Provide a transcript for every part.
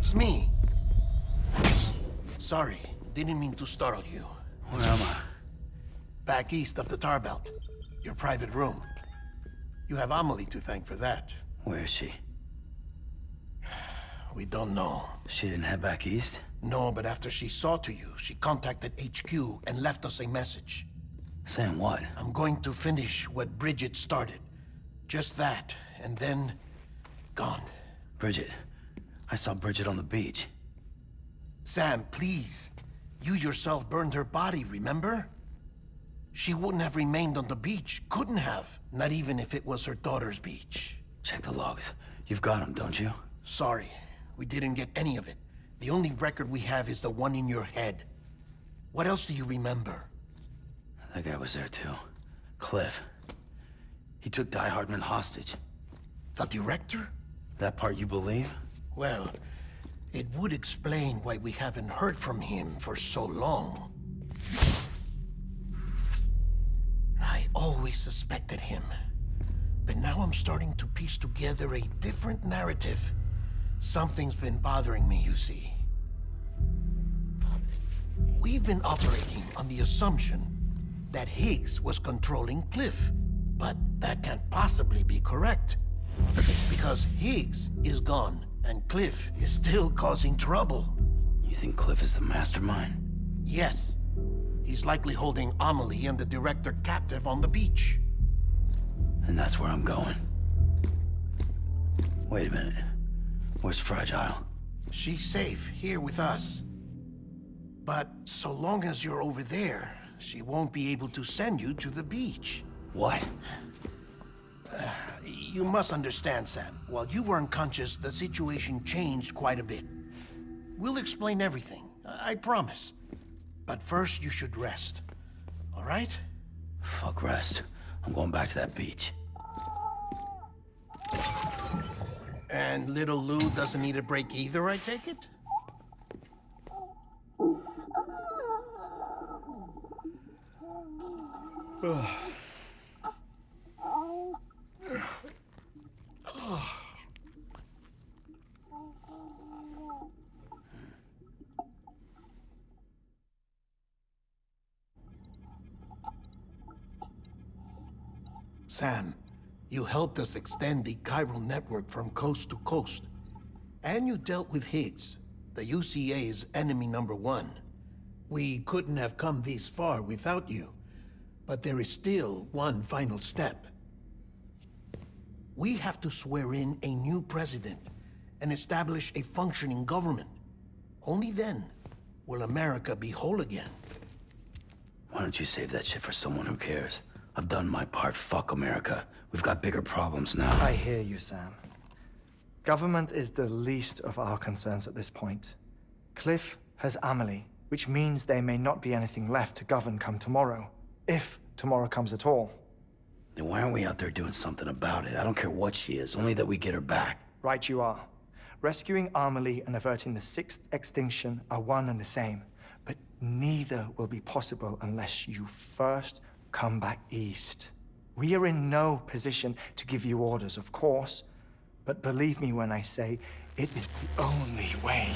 it's me. Sorry, didn't mean to startle you. Where am I? Back east of the tar belt. Your private room. You have Amelie to thank for that. Where is she? We don't know. She didn't head back east? No, but after she saw to you, she contacted HQ and left us a message. Saying what? I'm going to finish what Bridget started. Just that, and then... gone. Bridget. I saw Bridget on the beach. Sam, please. You yourself burned her body, remember? She wouldn't have remained on the beach. Couldn't have. Not even if it was her daughter's beach. Check the logs. You've got them, don't you? Sorry. We didn't get any of it. The only record we have is the one in your head. What else do you remember? That guy was there too. Cliff. He took Die-Hardman hostage. The director? That part you believe? Well, it would explain why we haven't heard from him for so long. I always suspected him. But now I'm starting to piece together a different narrative. Something's been bothering me, you see. We've been operating on the assumption that Higgs was controlling Cliff. But that can't possibly be correct. Because Higgs is gone, and Cliff is still causing trouble. You think Cliff is the mastermind? Yes. He's likely holding Amelie and the director captive on the beach. And that's where I'm going. Wait a minute. Where's Fragile? She's safe here with us. But so long as you're over there, she won't be able to send you to the beach. What? You must understand, Sam. While you were unconscious, the situation changed quite a bit. We'll explain everything, I promise. But first, you should rest. All right? Fuck rest. I'm going back to that beach. And little Lou doesn't need a break either, I take it? Sam, you helped us extend the chiral network from coast to coast. And you dealt with Higgs, the UCA's enemy #1. We couldn't have come this far without you. But there is still one final step. We have to swear in a new president and establish a functioning government. Only then will America be whole again. Why don't you save that shit for someone who cares? I've done my part. Fuck America. We've got bigger problems now. I hear you, Sam. Government is the least of our concerns at this point. Cliff has Amelie, which means there may not be anything left to govern come tomorrow. If tomorrow comes at all. Then why aren't we out there doing something about it? I don't care what she is, only that we get her back. Right you are. Rescuing Amelie and averting the 6th extinction are one and the same. But neither will be possible unless you first come back east. We are in no position to give you orders, of course. But believe me when I say, it is the only way.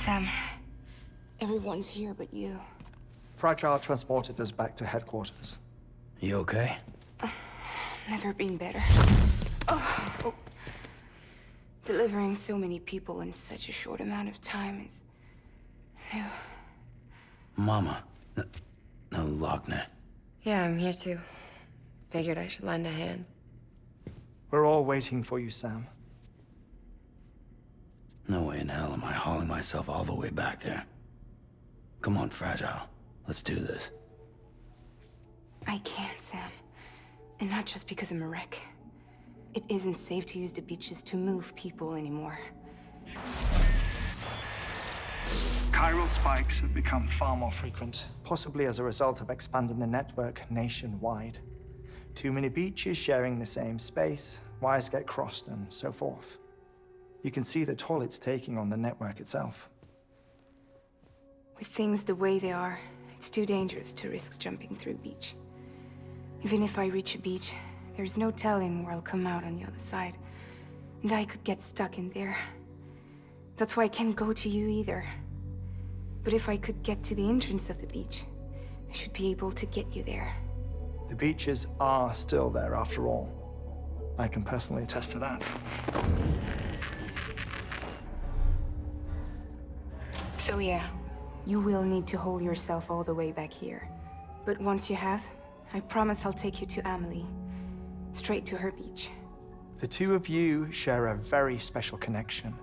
Sam, everyone's here but you. Fragile transported us back to headquarters. You okay? Never been better. Oh. Delivering so many people in such a short amount of time is new. Mama. No, Lochner. Yeah, I'm here too. Figured I should lend a hand. We're all waiting for you, Sam. No way in hell am I hauling myself all the way back there. Come on, Fragile. Let's do this. I can't, Sam. And not just because I'm a wreck. It isn't safe to use the beaches to move people anymore. Chiral spikes have become far more frequent. Possibly as a result of expanding the network nationwide. Too many beaches sharing the same space, wires get crossed, and so forth. You can see the toll it's taking on the network itself. With things the way they are, it's too dangerous to risk jumping through a beach. Even if I reach a beach, There's no telling where I'll come out on the other side. And I could get stuck in there. That's why I can't go to you either. But if I could get to the entrance of the beach, I should be able to get you there. The beaches are still there after all. I can personally attest to that. So yeah, you will need to hold yourself all the way back here. But once you have, I promise I'll take you to Amelie. Straight to her beach. The two of you share a very special connection.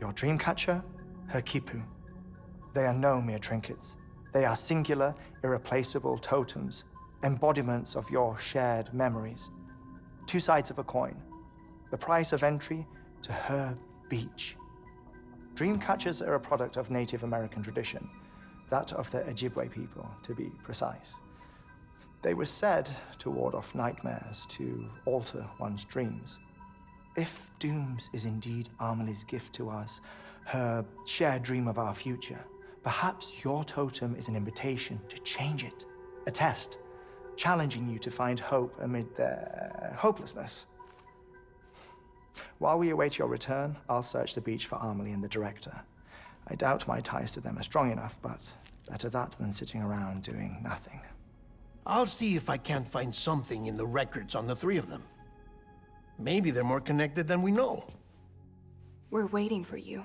Your dreamcatcher, her quipu. They are no mere trinkets. They are singular, irreplaceable totems, embodiments of your shared memories. Two sides of a coin. The price of entry to her beach. Dreamcatchers are a product of Native American tradition, that of the Ojibwe people, to be precise. They were said to ward off nightmares, to alter one's dreams. If Dooms is indeed Amelie's gift to us, her shared dream of our future, perhaps your totem is an invitation to change it, a test, challenging you to find hope amid their hopelessness. While we await your return, I'll search the beach for Amelie and the director. I doubt my ties to them are strong enough, but better that than sitting around doing nothing. I'll see if I can't find something in the records on the three of them. Maybe they're more connected than we know. We're waiting for you.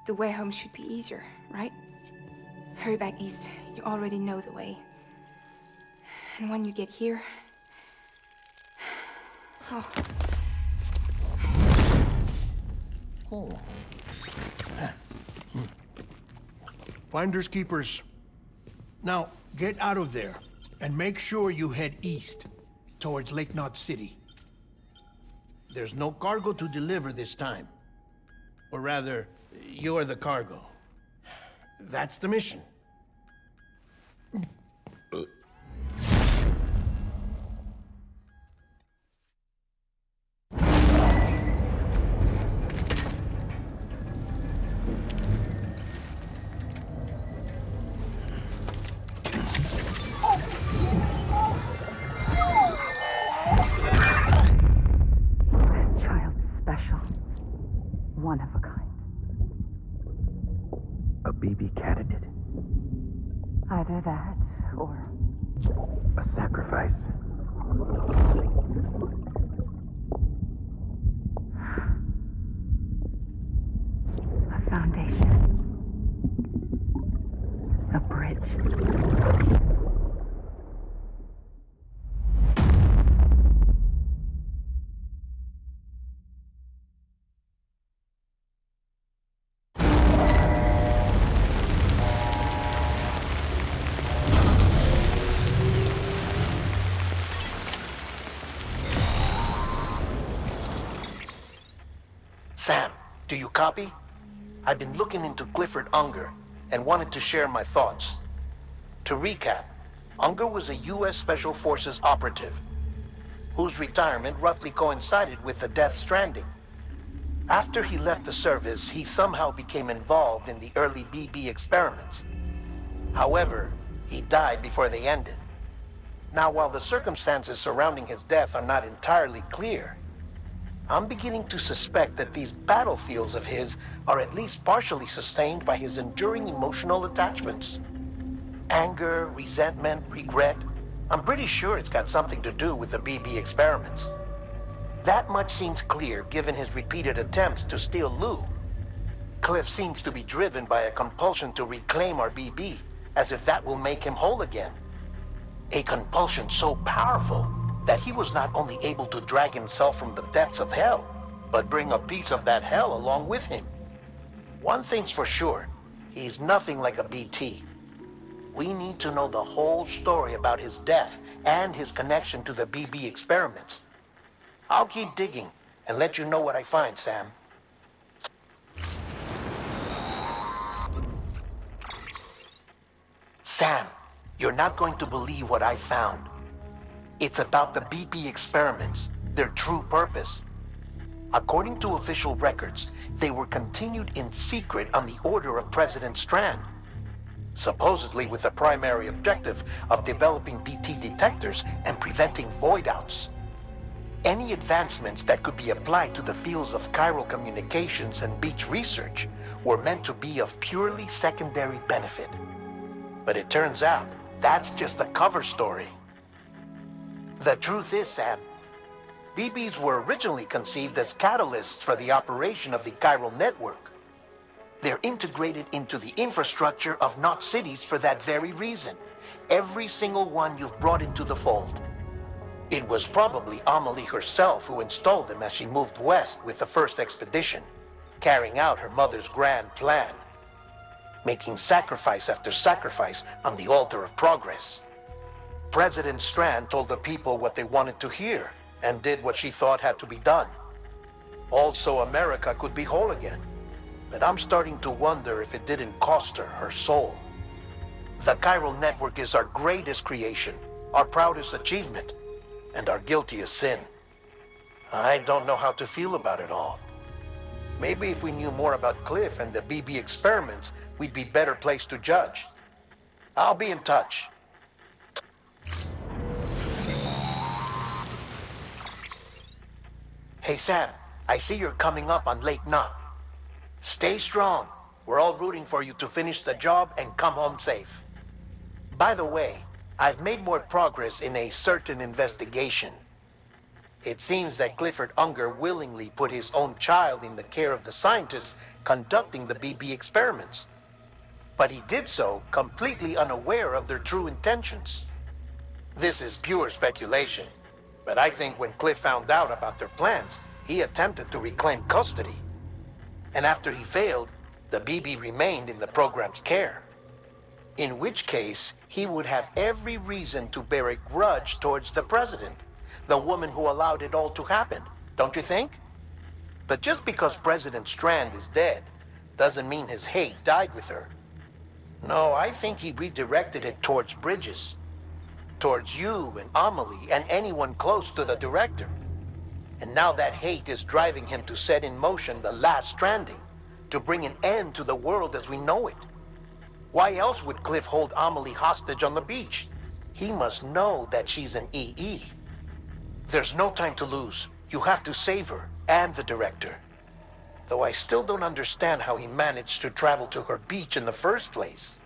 The way home should be easier, right? Hurry back east. You already know the way. And when you get here... Oh. Oh. Finders keepers. Now, get out of there, and make sure you head east, towards Lake Knot City. There's no cargo to deliver this time. Or rather, you're the cargo. That's the mission. One of a kind. A BB candidate? Either that, or... a sacrifice? A foundation. A bridge. Sam, do you copy? I've been looking into Cliff Unger and wanted to share my thoughts. To recap, Unger was a U.S. Special Forces operative whose retirement roughly coincided with the Death Stranding. After he left the service, he somehow became involved in the early BB experiments. However, he died before they ended. Now, while the circumstances surrounding his death are not entirely clear, I'm beginning to suspect that these battlefields of his are at least partially sustained by his enduring emotional attachments. Anger, resentment, regret. I'm pretty sure it's got something to do with the BB experiments. That much seems clear given his repeated attempts to steal Lou. Cliff seems to be driven by a compulsion to reclaim our BB, as if that will make him whole again. A compulsion so powerful that he was not only able to drag himself from the depths of hell, but bring a piece of that hell along with him. One thing's for sure, he's nothing like a BT. We need to know the whole story about his death and his connection to the BB experiments. I'll keep digging and let you know what I find, Sam. Sam, you're not going to believe what I found. It's about the BB experiments, their true purpose. According to official records, they were continued in secret on the order of President Strand, supposedly with the primary objective of developing BT detectors and preventing void outs. Any advancements that could be applied to the fields of chiral communications and beach research were meant to be of purely secondary benefit. But it turns out, that's just a cover story. The truth is, Sam, BBs were originally conceived as catalysts for the operation of the chiral network. They're integrated into the infrastructure of not cities for that very reason. Every single one you've brought into the fold. It was probably Amelie herself who installed them as she moved west with the first expedition, carrying out her mother's grand plan, making sacrifice after sacrifice on the altar of progress. President Strand told the people what they wanted to hear and did what she thought had to be done. Also, America could be whole again. But I'm starting to wonder if it didn't cost her her soul. The chiral network is our greatest creation, our proudest achievement, and our guiltiest sin. I don't know how to feel about it all. Maybe if we knew more about Cliff and the BB experiments, we'd be better placed to judge. I'll be in touch. Hey Sam, I see you're coming up on Lake Knot. Stay strong. We're all rooting for you to finish the job and come home safe. By the way, I've made more progress in a certain investigation. It seems that Clifford Unger willingly put his own child in the care of the scientists conducting the BB experiments. But he did so completely unaware of their true intentions. This is pure speculation, but I think when Cliff found out about their plans, he attempted to reclaim custody. And after he failed, the BB remained in the program's care. In which case, he would have every reason to bear a grudge towards the president, the woman who allowed it all to happen, don't you think? But just because President Strand is dead, doesn't mean his hate died with her. No, I think he redirected it towards Bridges, towards you and Amelie and anyone close to the director. And now that hate is driving him to set in motion the last stranding, to bring an end to the world as we know it. Why else would Cliff hold Amelie hostage on the beach? He must know that she's an EE. There's no time to lose. You have to save her and the director. Though I still don't understand how he managed to travel to her beach in the first place.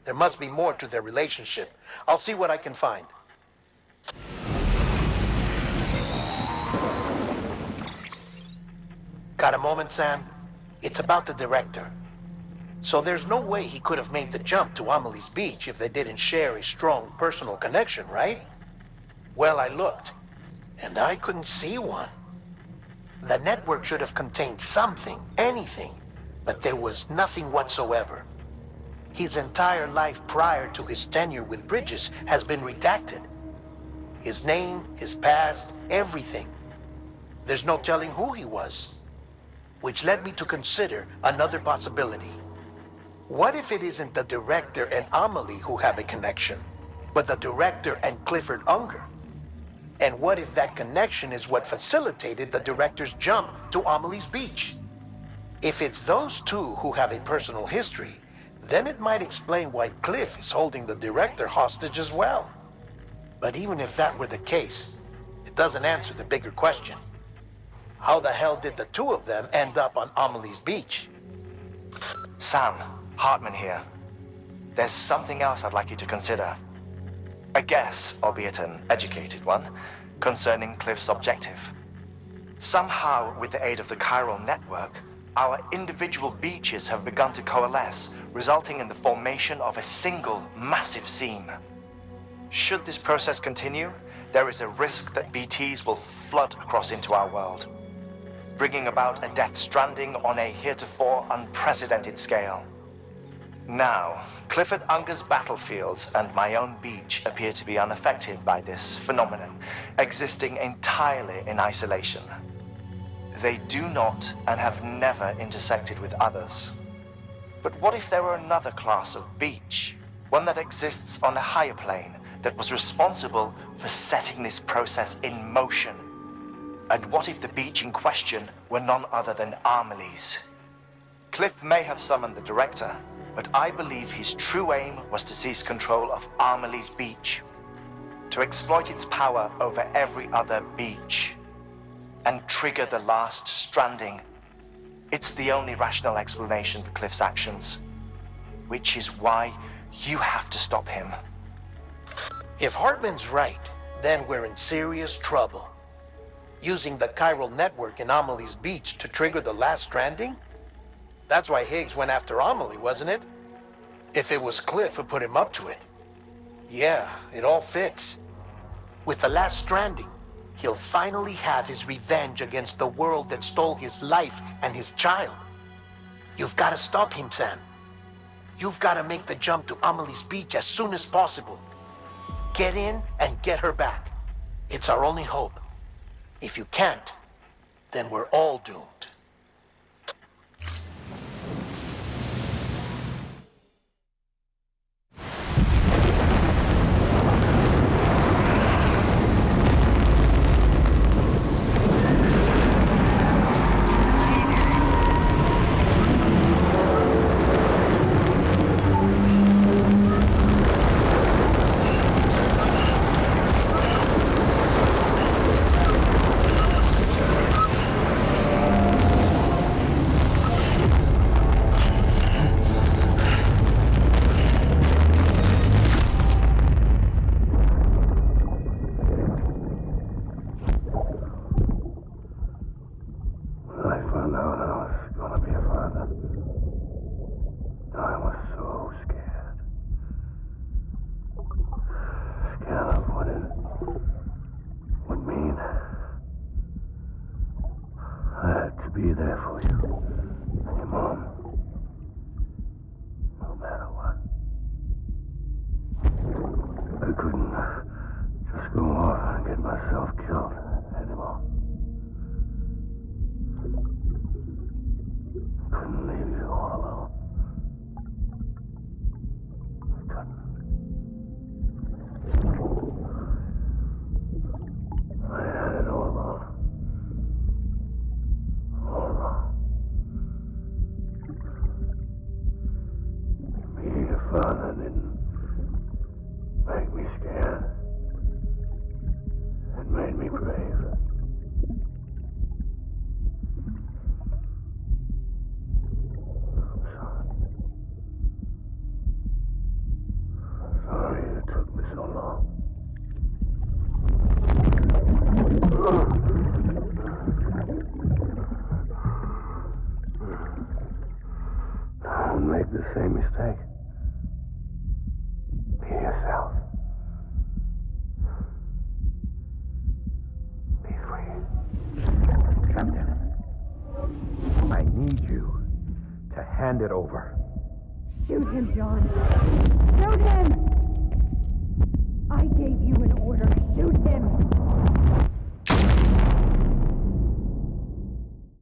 There must be more to their relationship. I'll see what I can find. Got a moment, Sam? It's about the director. So there's no way he could have made the jump to Amelie's beach if they didn't share a strong personal connection, right? Well, I looked, and I couldn't see one. The network should have contained something, anything, but there was nothing whatsoever. His entire life prior to his tenure with Bridges has been redacted. His name, his past, everything. There's no telling who he was. Which led me to consider another possibility. What if it isn't the director and Amelie who have a connection, but the director and Clifford Unger? And what if that connection is what facilitated the director's jump to Amelie's beach? If it's those two who have a personal history, then it might explain why Cliff is holding the director hostage as well. But even if that were the case, it doesn't answer the bigger question. How the hell did the two of them end up on Amelie's beach? Sam, Hartman here. There's something else I'd like you to consider. A guess, albeit an educated one, concerning Cliff's objective. Somehow, with the aid of the chiral network, our individual beaches have begun to coalesce, resulting in the formation of a single massive seam. Should this process continue, there is a risk that BTs will flood across into our world, bringing about a Death Stranding on a heretofore unprecedented scale. Now, Clifford Unger's battlefields and my own beach appear to be unaffected by this phenomenon, existing entirely in isolation. They do not and have never intersected with others. But what if there were another class of beach, one that exists on a higher plane, that was responsible for setting this process in motion? And what if the beach in question were none other than Amelie's? Cliff may have summoned the director, but I believe his true aim was to seize control of Amelie's beach. to exploit its power over every other beach and trigger the last stranding. It's the only rational explanation for Cliff's actions, which is why you have to stop him. If Hartman's right, then we're in serious trouble. Using the chiral network in Amelie's beach to trigger the last stranding? That's why Higgs went after Amelie, wasn't it? If it was Cliff who put him up to it. Yeah, it all fits. With the last stranding, he'll finally have his revenge against the world that stole his life and his child. You've got to stop him, Sam. You've got to make the jump to Amelie's beach as soon as possible. Get in and get her back. It's our only hope. If you can't, then we're all doomed. Be there for you and your mom, no matter what. I couldn't just go off and get myself killed anymore. Couldn't leave you all alone. I couldn't. I had it all wrong. Being a father didn't make me scared. It made me brave. I'm sorry. Sorry it took me so long. Don't make the same mistake. Be yourself. Be free. Captain, I need you to hand it over. Shoot him, John. Shoot him!